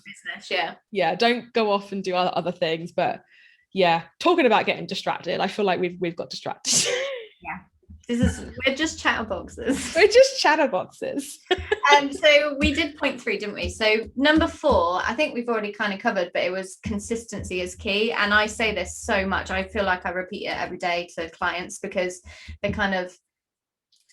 business, don't go off and do other things. But yeah, talking about getting distracted, I feel like we've got distracted. We're just chatterboxes. We're just chatterboxes. So we did point 3, didn't we? So number 4, I think we've already kind of covered, but it was consistency is key. And I say this so much, I feel like I repeat it every day to clients, because they kind of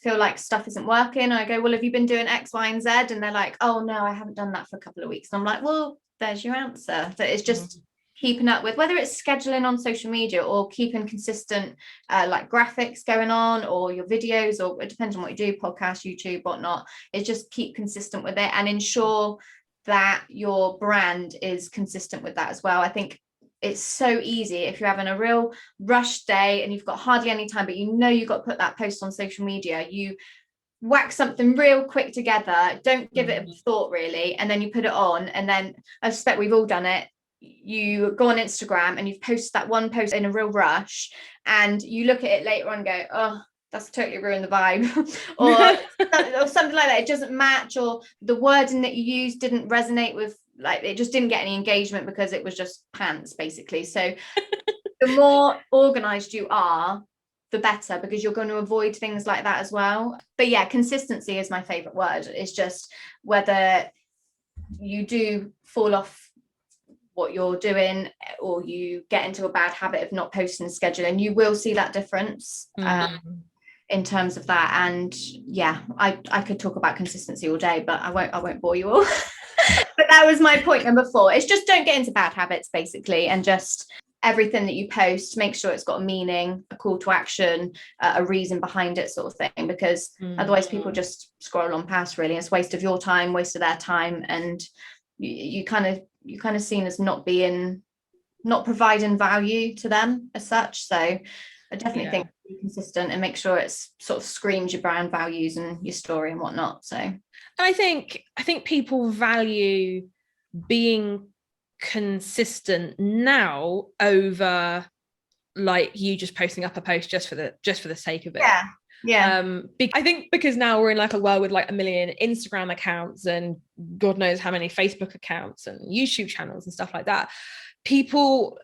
feel like stuff isn't working. I go, well, have you been doing X, Y, and Z? And they're like, oh no, I haven't done that for a couple of weeks. And I'm like, well, there's your answer. That it's just keeping up with, whether it's scheduling on social media or keeping consistent like graphics going on, or your videos, or it depends on what you do, podcast, YouTube, whatnot. It's just keep consistent with it and ensure that your brand is consistent with that as well. I think it's so easy if you're having a real rush day and you've got hardly any time, but you know you've got to put that post on social media. You whack something real quick together, don't give it a thought really, and then you put it on. And then I suspect we've all done it. You go on Instagram and you've posted that one post in a real rush, and you look at it later on and go, oh, that's totally ruined the vibe. or something like that. It doesn't match, or the wording that you used didn't resonate with, like, it just didn't get any engagement because it was just pants basically. So the more organized you are, the better, because you're going to avoid things like that as well. But yeah, consistency is my favorite word. It's just whether you do fall off what you're doing, or you get into a bad habit of not posting and scheduling, you will see that difference in terms of that. And yeah, I could talk about consistency all day, but I won't bore you all. But that was my point number 4. It's just don't get into bad habits basically, and just everything that you post, make sure it's got a meaning, a call to action, a reason behind it, sort of thing, because otherwise people just scroll on past really. It's a waste of your time, waste of their time, and you kind of seen as not providing value to them as such. So I definitely think be consistent and make sure it's sort of screams your brand values and your story and whatnot. So, and I think people value being consistent now over like you just posting up a post just for the sake of it. I think because now we're in like a world with like 1 million Instagram accounts and God knows how many Facebook accounts and YouTube channels and stuff like that, people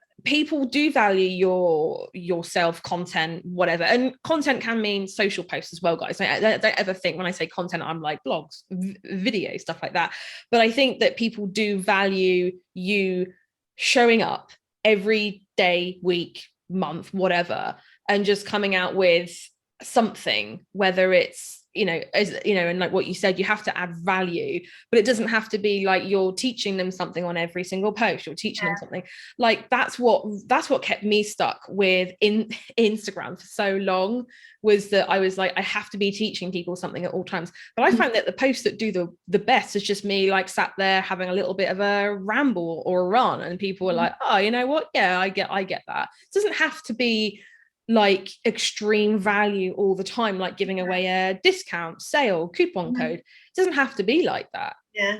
do value your self content, whatever. And content can mean social posts as well, guys. I don't ever think when I say content I'm like blogs, videos, stuff like that. But I think that people do value you showing up every day, week, month, whatever, and just coming out with something, whether it's and like what you said, you have to add value, but it doesn't have to be like you're teaching them something on every single post. You're teaching them something. Like that's what kept me stuck with in Instagram for so long, was that I was like, I have to be teaching people something at all times. But I find that the posts that do the best is just me like sat there having a little bit of a ramble or a run, and people are like, oh, you know what, yeah, I get that. It doesn't have to be like extreme value all the time, like giving away a discount, sale, coupon code. It doesn't have to be like that. Yeah.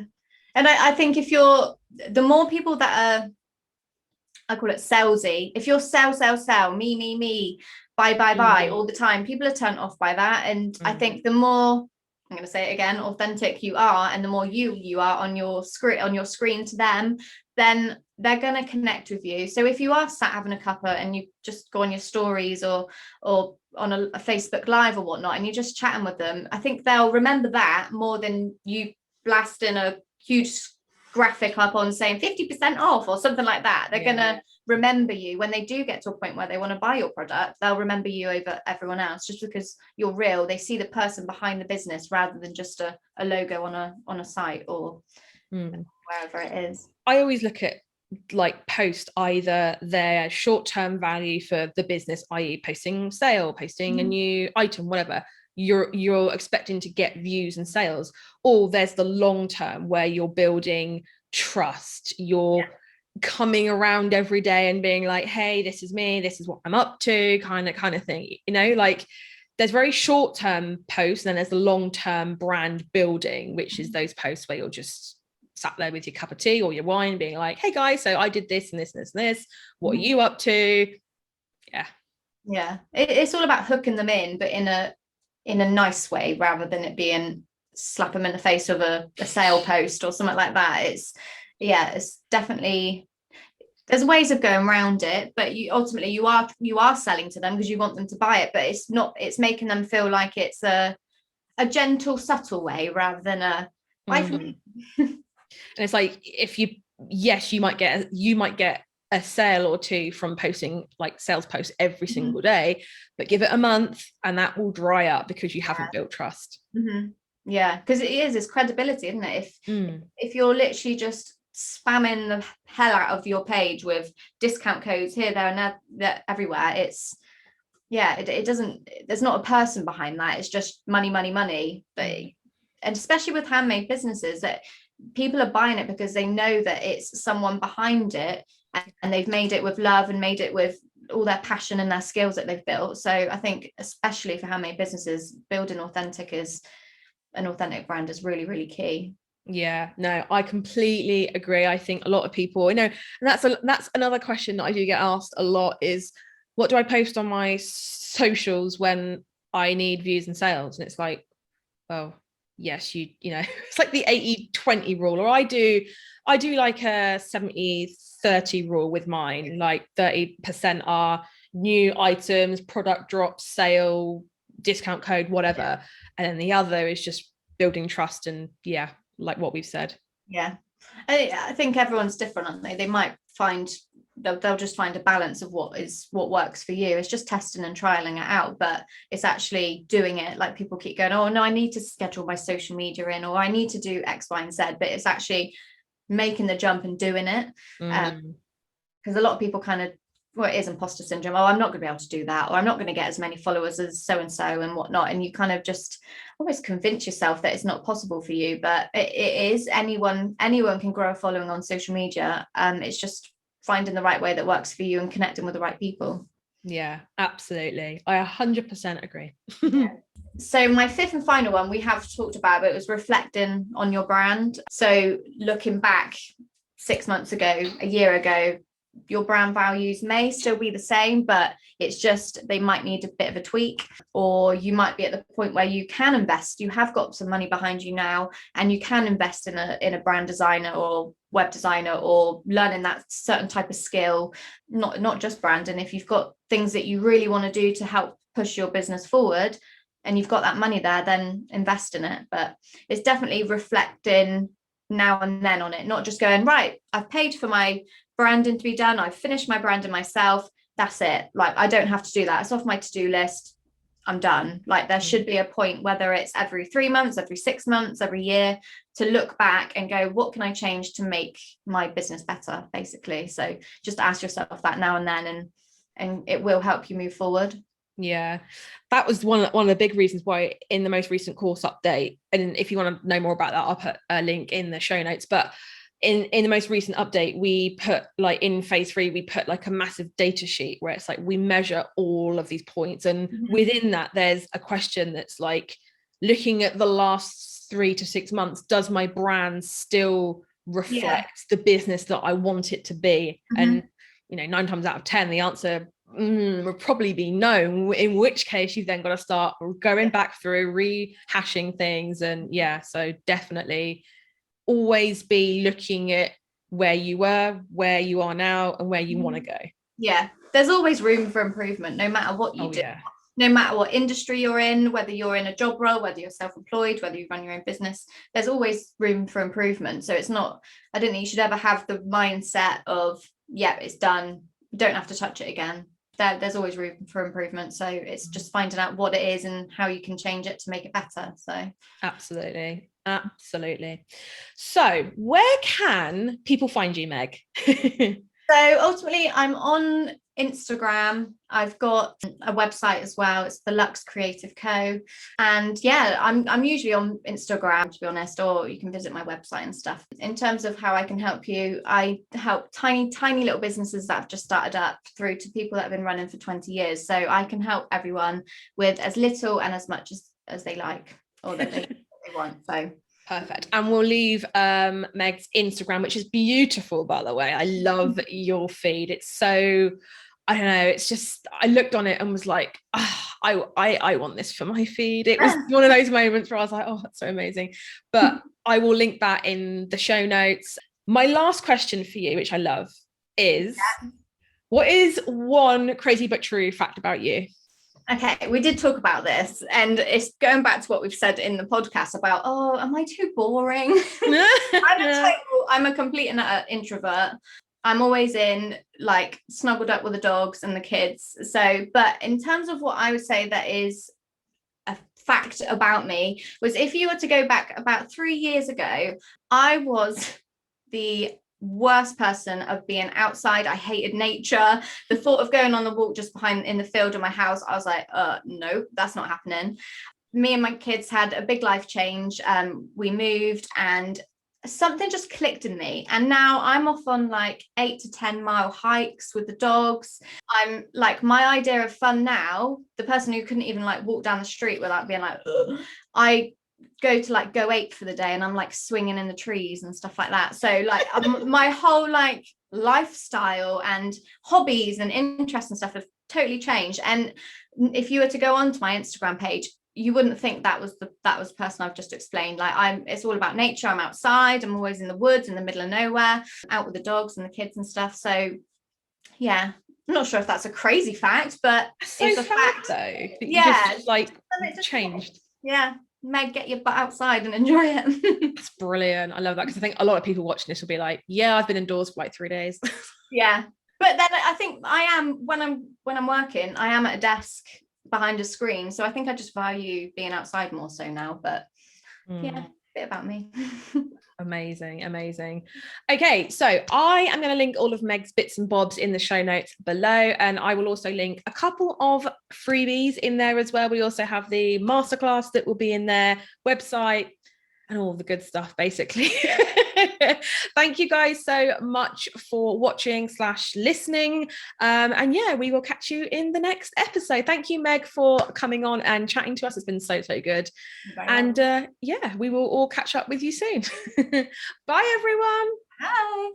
And I think if you're, the more people that are, I call it salesy, if you're sell, me, buy all the time, people are turned off by that. And I think the more, I'm going to say it again, authentic you are, and the more you are on your screen to them, then they're going to connect with you. So if you are sat having a cuppa and you just go on your stories or on a Facebook Live or whatnot, and you're just chatting with them, I think they'll remember that more than you blasting a huge graphic up on saying 50% off or something like that. They're going to remember you when they do get to a point where they want to buy your product. They'll remember you over everyone else, just because you're real. They see the person behind the business rather than just a logo on a site or wherever it is. I always look at like post either their short-term value for the business, i.e. posting sale, posting a new item, whatever, you're expecting to get views and sales, or there's the long term where you're building trust, you're coming around every day and being like, hey, this is me, this is what I'm up to, kind of thing, you know, like there's very short-term posts, and then there's the long-term brand building, which is those posts where you're just sat there with your cup of tea or your wine being like, hey guys, so I did this and this and this and this, what are you up to? It's all about hooking them in, but in a nice way, rather than it being slap them in the face with a sale post or something like that. It's definitely, there's ways of going around it, but you ultimately you are selling to them because you want them to buy it, but it's making them feel like it's a gentle, subtle way rather than a buy from me. And it's like, if you might get a sale or two from posting like sales posts every single day, but give it a month and that will dry up because you haven't built trust. Because it's credibility, isn't it? If you're literally just spamming the hell out of your page with discount codes here, there, and there, everywhere, it doesn't, there's not a person behind that. It's just money. And especially with handmade businesses, that people are buying it because they know that it's someone behind it, and they've made it with love and made it with all their passion and their skills that they've built. So I think especially for handmade businesses, building an authentic brand is really, really key. Yeah, no, I completely agree. I think a lot of people, you know, and that's another question that I do get asked a lot is, what do I post on my socials when I need views and sales? And it's like, well, yes, you know, it's like the 80-20 rule, or I do like a 70-30 rule with mine. Like 30% are new items, product drops, sale, discount code, whatever. And then the other is just building trust and like what we've said. I think everyone's different, aren't they? They might find they'll just find a balance of what works for you. It's just testing and trialing it out, but it's actually doing it. Like, people keep going, oh no, I need to schedule my social media in, or I need to do X, Y, and Z, but it's actually making the jump and doing it. Because a lot of people kind of, well, it is imposter syndrome. Oh, I'm not going to be able to do that, or I'm not going to get as many followers as so and so and whatnot. And you kind of just almost convince yourself that it's not possible for you, but it is. Anyone can grow a following on social media. It's just finding the right way that works for you and connecting with the right people. Yeah, absolutely. I 100% agree. So my fifth and final one we have talked about, but it was reflecting on your brand. So looking back 6 months ago, a year ago, your brand values may still be the same, but it's just they might need a bit of a tweak, or you might be at the point where you can invest. You have got some money behind you now, and you can invest in a brand designer or web designer, or learning that certain type of skill, not just branding. If you've got things that you really want to do to help push your business forward and you've got that money there, then invest in it. But it's definitely reflecting now and then on it, not just going, right, I've paid for my branding to be done, I've finished my branding myself, that's it, like I don't have to do that, it's off my to-do list, I'm done. Like, there should be a point, whether it's every 3 months, every 6 months, every year, to look back and go, what can I change to make my business better, basically. So just ask yourself that now and then, and it will help you move forward. Yeah, that was one of the big reasons why in the most recent course update, and if you want to know more about that, I'll put a link in the show notes, but in the most recent update, we put, like, in phase 3, we put like a massive data sheet where it's like we measure all of these points, and within that there's a question that's like, looking at the last 3 to 6 months, does my brand still reflect the business that I want it to be? And you know, 9 times out of 10 the answer would probably be no, in which case you've then got to start going back through, rehashing things. And so definitely always be looking at where you were, where you are now, and where you want to go. There's always room for improvement, no matter what you do. No matter what industry you're in, whether you're in a job role, whether you're self-employed, whether you run your own business, there's always room for improvement. So it's not, I don't think you should ever have the mindset of, it's done, you don't have to touch it again. There's always room for improvement. So it's just finding out what it is and how you can change it to make it better. So absolutely. Absolutely. So where can people find you, Meg? So ultimately, I'm on Instagram. I've got a website as well. It's the Luxe Creative Co. And yeah, I'm usually on Instagram, to be honest, or you can visit my website and stuff. In terms of how I can help you, I help tiny little businesses that have just started up through to people that have been running for 20 years. So I can help everyone with as little and as much as they like, or that they want. So perfect. And we'll leave Meg's Instagram, which is beautiful, by the way. I love your feed. It's so, I don't know, it's just, I looked on it and was like, I want this for my feed. It was one of those moments where I was like, oh, that's so amazing. But I will link that in the show notes. My last question for you, which I love, is what is one crazy but true fact about you? Okay, we did talk about this, and it's going back to what we've said in the podcast about, oh, am I too boring? I'm a complete and utter introvert. I'm always in, like, snuggled up with the dogs and the kids. So, but in terms of what I would say that is a fact about me, was if you were to go back about 3 years ago, I was the worst person of being outside. I hated nature. The thought of going on the walk just behind in the field of my house, I was like, no, that's not happening. Me and my kids had a big life change. We moved and something just clicked in me, and now I'm off on like 8 to 10 mile hikes with the dogs. I'm like, my idea of fun now, the person who couldn't even like walk down the street without being like, ugh, I go to like go ape for the day and I'm like swinging in the trees and stuff like that. So like my whole like lifestyle and hobbies and interests and stuff have totally changed. And if you were to go onto my Instagram page, you wouldn't think that was the person I've just explained. Like, it's all about nature. I'm outside. I'm always in the woods in the middle of nowhere, out with the dogs and the kids and stuff. So yeah, I'm not sure if that's a crazy fact, but so it's a fact though. Yeah, just like changed. Yeah, Meg, get your butt outside and enjoy it. That's brilliant. I love that, because I think a lot of people watching this will be like, yeah, I've been indoors for like 3 days. Yeah, but then I think I am, when I'm working, I am at a desk behind a screen, so I think I just value being outside more so now. But yeah, a bit about me. Amazing. Okay, so I am going to link all of Meg's bits and bobs in the show notes below, and I will also link a couple of freebies in there as well. We also have the masterclass that will be in their website and all the good stuff, basically. Thank you guys so much for watching / listening. And yeah, we will catch you in the next episode. Thank you, Meg, for coming on and chatting to us. It's been so good. And yeah, we will all catch up with you soon. Bye, everyone. Bye.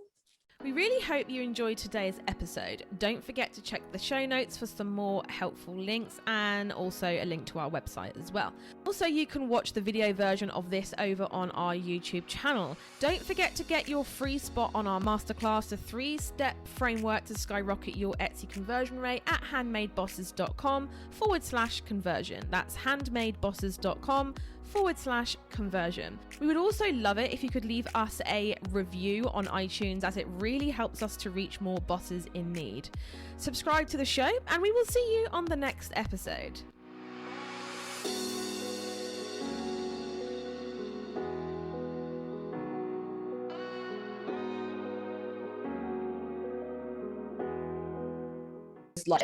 We really hope you enjoyed today's episode. Don't forget to check the show notes for some more helpful links, and also a link to our website as well. Also, you can watch the video version of this over on our YouTube channel. Don't forget to get your free spot on our masterclass, the 3-step framework to skyrocket your Etsy conversion rate, at handmadebosses.com/conversion. That's handmadebosses.com/conversion. We would also love it if you could leave us a review on iTunes, as it really helps us to reach more bosses in need. Subscribe to the show, and we will see you on the next episode. Like